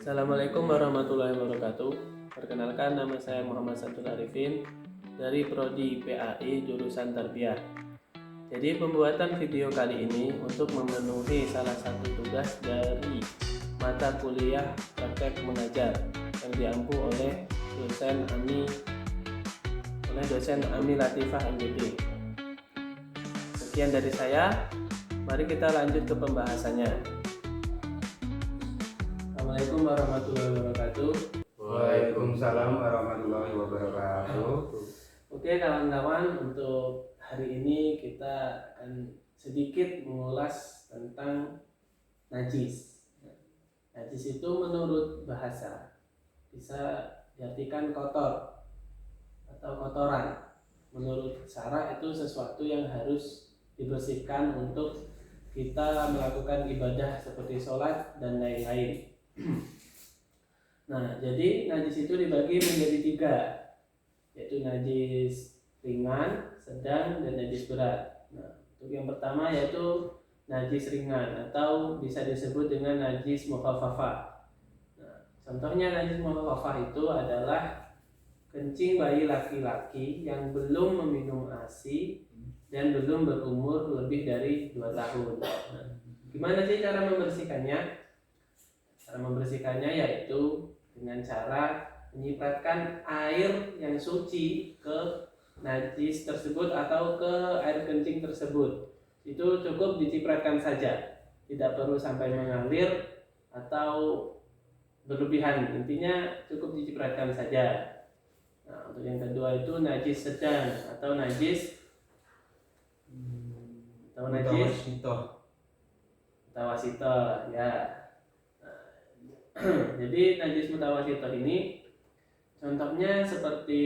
Assalamualaikum warahmatullahi wabarakatuh. Perkenalkan, nama saya Muhammad Samsul Arifin dari Prodi PAI jurusan Tarbiyah. Jadi pembuatan video kali ini untuk memenuhi salah satu tugas dari mata kuliah praktek mengajar yang diampu oleh dosen Ami Latifah MBD. Sekian dari saya. Mari kita lanjut ke pembahasannya. Assalamualaikum warahmatullahi wabarakatuh. Waalaikumsalam warahmatullahi wabarakatuh. Oke kawan-kawan, untuk hari ini kita akan sedikit mengulas tentang najis. Najis itu menurut bahasa bisa diartikan kotor atau kotoran. Menurut syara itu sesuatu yang harus dibersihkan untuk kita melakukan ibadah seperti sholat dan lain-lain. Nah, jadi najis itu dibagi menjadi 3, yaitu najis ringan, sedang, dan najis berat. Nah, untuk yang pertama yaitu najis ringan atau bisa disebut dengan najis mukhaffafah. Nah, contohnya najis mukhaffafah itu adalah kencing bayi laki-laki yang belum meminum ASI dan belum berumur lebih dari 2 tahun. Nah, gimana sih cara membersihkannya? Cara membersihkannya yaitu dengan cara menyipratkan air yang suci ke najis tersebut atau ke air kencing tersebut. Itu cukup dicipratkan saja, tidak perlu sampai mengalir atau berlebihan. Intinya cukup dicipratkan saja. Nah, untuk yang kedua itu najis sedang atau najis mutawasito ya. Jadi najis mutawasito ini contohnya seperti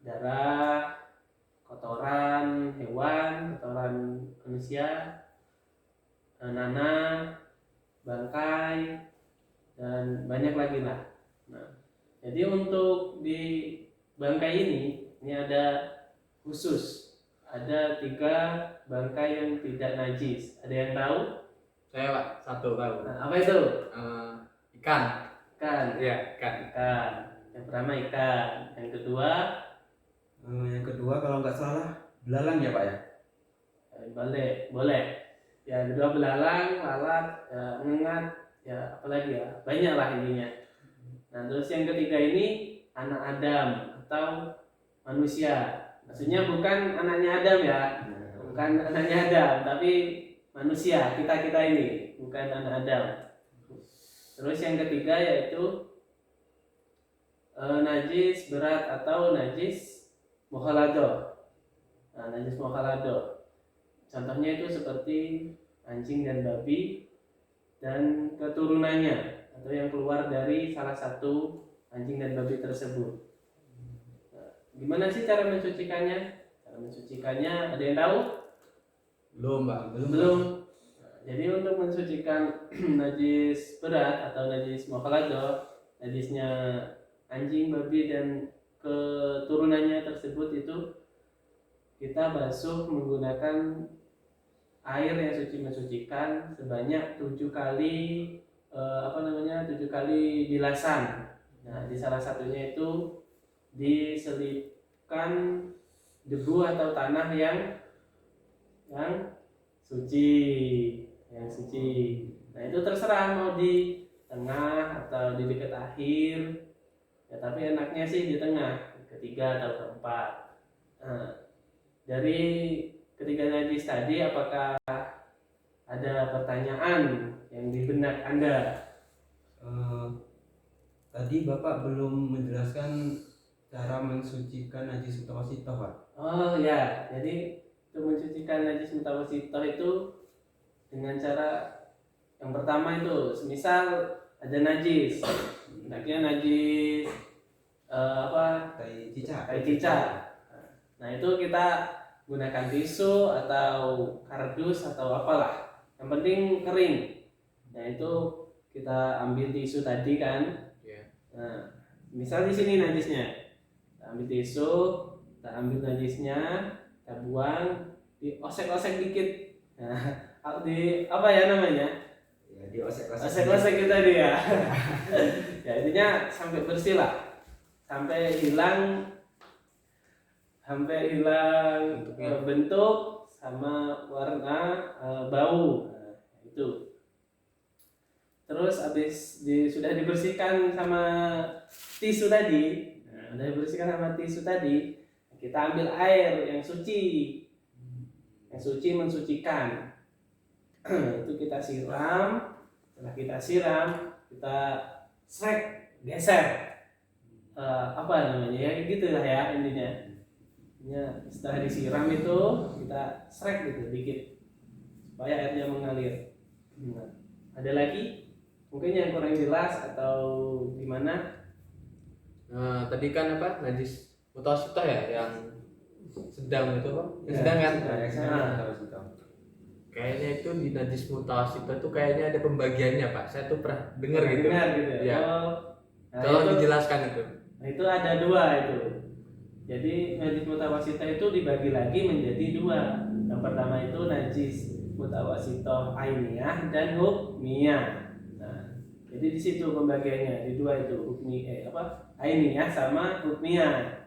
darah, kotoran hewan, kotoran manusia, nanah, bangkai, dan banyak lagi lah. Nah, jadi untuk di bangkai ini ada khusus, ada 3 bangkai yang tidak najis. Ada yang tahu? Saya Pak, satu tahu. Nah, apa itu? Ikan. Iya, ikan. Yang pertama ikan. Yang kedua kalau nggak salah belalang ya Pak ya. boleh. Yang kedua belalang, lalat, ngengat, ya apalagi ya, banyak lah intinya. Nah, terus yang ketiga ini anak Adam atau manusia. Maksudnya bukan anaknya Adam ya, bukan anaknya Adam, tapi manusia, kita ini, bukan anak Adam. Terus yang ketiga yaitu najis berat atau najis mukhalado. Nah, najis mukhalado contohnya itu seperti anjing dan babi dan keturunannya atau yang keluar dari salah satu anjing dan babi tersebut. Nah, gimana sih cara mensucikannya? Cara mensucikannya ada yang tahu? Belum. Jadi untuk mensucikan najis berat atau najis mukhalado, najisnya anjing, babi, dan keturunannya tersebut itu kita basuh menggunakan air yang suci mensucikan sebanyak 7 kali 7 kali bilasan. Nah, di salah satunya itu diselipkan debu atau tanah yang suci. Nah, itu terserah mau di tengah atau di dekat akhir. Ya, tapi enaknya sih di tengah, ketiga atau keempat. Nah, dari ketiga najis tadi, apakah ada pertanyaan yang di benak Anda? Tadi Bapak belum menjelaskan cara mensucikan najis mutawasito Pak. Oh ya, jadi untuk mensucikan najis mutawasito itu dengan cara yang pertama itu, semisal ada najis, enaknya najis tai cicak. Nah, itu kita gunakan tisu atau kardus atau apalah, yang penting kering. Nah, itu kita ambil tisu tadi kan. Nah, misal di sini najisnya, kita ambil tisu, kita ambil najisnya, kita buang, diosek-osek dikit. Nah, di apa ya namanya? diosek-osek. Osek-osek itu tadi ya. Ya intinya sampai bersih lah, sampai hilang bentuk sama warna, bau. Nah, itu. Terus sudah dibersihkan sama tisu tadi. Nah, sudah dibersihkan sama tisu tadi, kita ambil air yang suci. Yang suci mensucikan. Itu kita siram. Setelah kita siram, kita geser. Apa namanya ya, gitulah ya intinya. Setelah disiram itu kita gitu dikit supaya airnya mengalir. Nah, ada lagi mungkin yang kurang jelas atau gimana? Tadi kan apa najis mutawasithah ya, yang sedang itu apa? Yang sedang kan? Kayaknya itu di najis mutawasithah itu kayaknya ada pembagiannya Pak. Saya tuh pernah dengar gitu. Ya. Tolong dijelaskan itu. Nah, itu ada dua itu. Jadi najis mutawasithah itu dibagi lagi menjadi dua. Yang pertama itu najis mutawasithah ainiyah dan hukmiyah. Nah, jadi di situ pembagiannya di dua itu, ainiyah sama hukmiyah.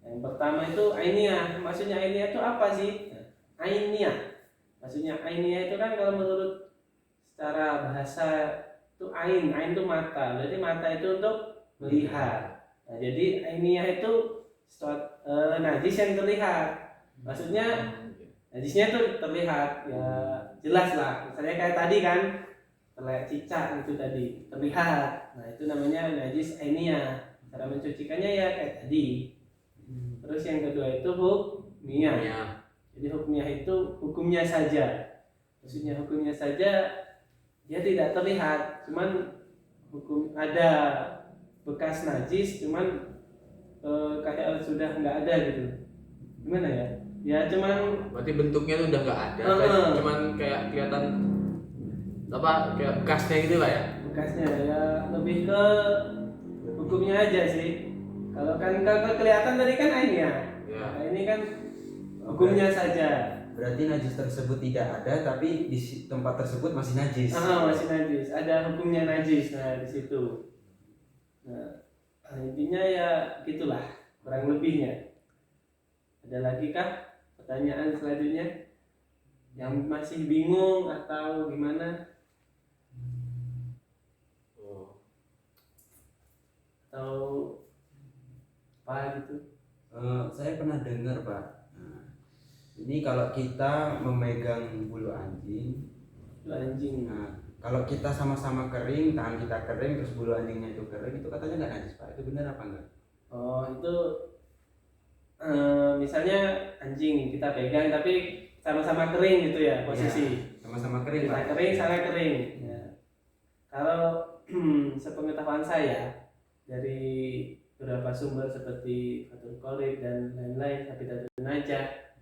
Yang pertama itu ainiyah. Maksudnya ainiyah itu apa sih? Ainiyah. Maksudnya ainiyah itu kan kalau menurut secara bahasa itu ain itu mata. Berarti mata itu untuk melihat. Nah, jadi ainiyah itu najis yang terlihat. Maksudnya najisnya itu terlihat, ya jelas lah. Misalnya kayak tadi kan, terlihat cicak itu tadi, terlihat. Nah, itu namanya najis ainiyah. Cara mencucikannya ya kayak tadi. Terus yang kedua itu hukmiyah. Jadi hukmiyah itu hukumnya saja. Maksudnya hukumnya saja dia tidak terlihat, cuman hukum ada bekas najis, cuman kayak sudah nggak ada gitu. Gimana ya? Ya cuman berarti bentuknya tuh udah nggak ada, cuman kayak kelihatan apa kayak bekasnya gitu lah ya. Bekasnya ya lebih ke hukumnya aja sih. Kalau kan kelihatan tadi kan ainnya. Ya. Nah, ini kan hukumnya saja. Berarti najis tersebut tidak ada, tapi di tempat tersebut masih najis. Masih najis. Ada hukumnya najis. Nah, di situ. Nah, intinya ya gitulah kurang lebihnya. Ada lagi kah pertanyaan selanjutnya yang masih bingung atau gimana? Atau apa gitu? Saya pernah dengar Pak. Nah, ini kalau kita memegang bulu anjing. Nah, kalau kita sama-sama kering, tangan kita kering, terus bulu anjingnya itu kering, itu katanya nggak najis Pak. Itu benar apa enggak? Oh, itu misalnya anjing kita pegang tapi sama-sama kering gitu ya posisi. Ya, sama-sama kering kita Pak. Kering, sana kering. Ya. Kalau sepengetahuan saya dari beberapa sumber seperti Fathul Qorib dan lain-lain, Safinatun Najah,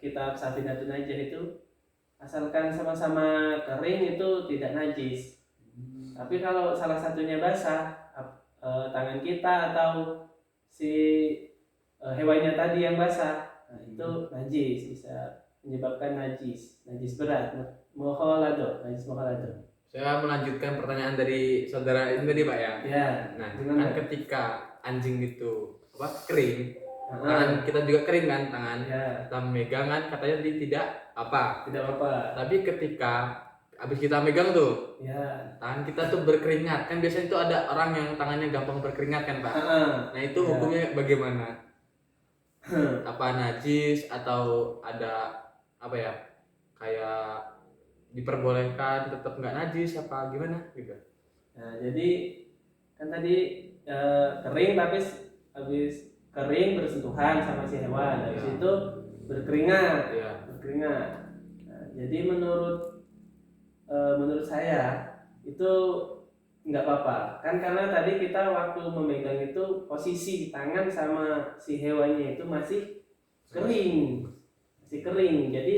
kitab Safinatun Najah itu asalkan sama-sama kering itu tidak najis. Tapi kalau salah satunya basah, tangan kita atau si hewannya tadi yang basah, nah itu najis, bisa menyebabkan najis berat, najis mukhalado. Saya melanjutkan pertanyaan dari saudara ini tadi Pak ya. Ya. Nah, kan ketika anjing itu kering, tangan kita juga kering kan tangan. Ya. Kita megang kan katanya tidak apa. Tapi ketika habis kita megang tuh, ya, tangan kita tuh berkeringat kan, biasanya itu ada orang yang tangannya gampang berkeringat kan Pak. Nah itu hukumnya bagaimana? Apa najis atau ada apa ya, kayak diperbolehkan tetap nggak najis apa gimana gitu? Nah jadi kan tadi kering tapi habis kering bersentuhan sama si hewan, habis itu berkeringat. Nah, jadi menurut saya itu nggak apa-apa kan, karena tadi kita waktu memegang itu posisi tangan sama si hewannya itu masih kering, jadi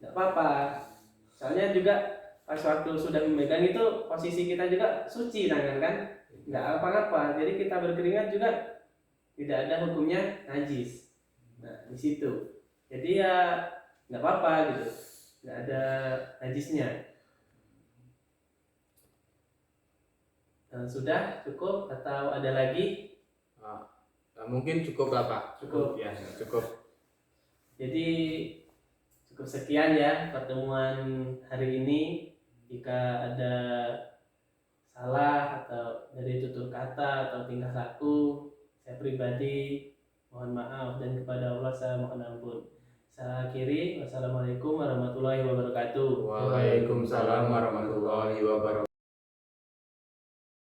nggak apa-apa. Soalnya juga pas waktu sudah memegang itu posisi kita juga suci tangan kan, nggak apa-apa. Jadi kita berkeringat juga tidak ada hukumnya najis. Nah di situ, jadi ya nggak apa-apa gitu, nggak ada najisnya. Sudah cukup atau ada lagi? Mungkin cukup lah Pak. Cukup. Ya, cukup. Jadi cukup sekian ya pertemuan hari ini. Jika ada salah atau dari tutur kata atau tingkah laku, saya pribadi mohon maaf, dan kepada Allah saya mohon ampun. Saya akhiri, wassalamualaikum warahmatullahi wabarakatuh. Waalaikumsalam warahmatullahi wabarakatuh.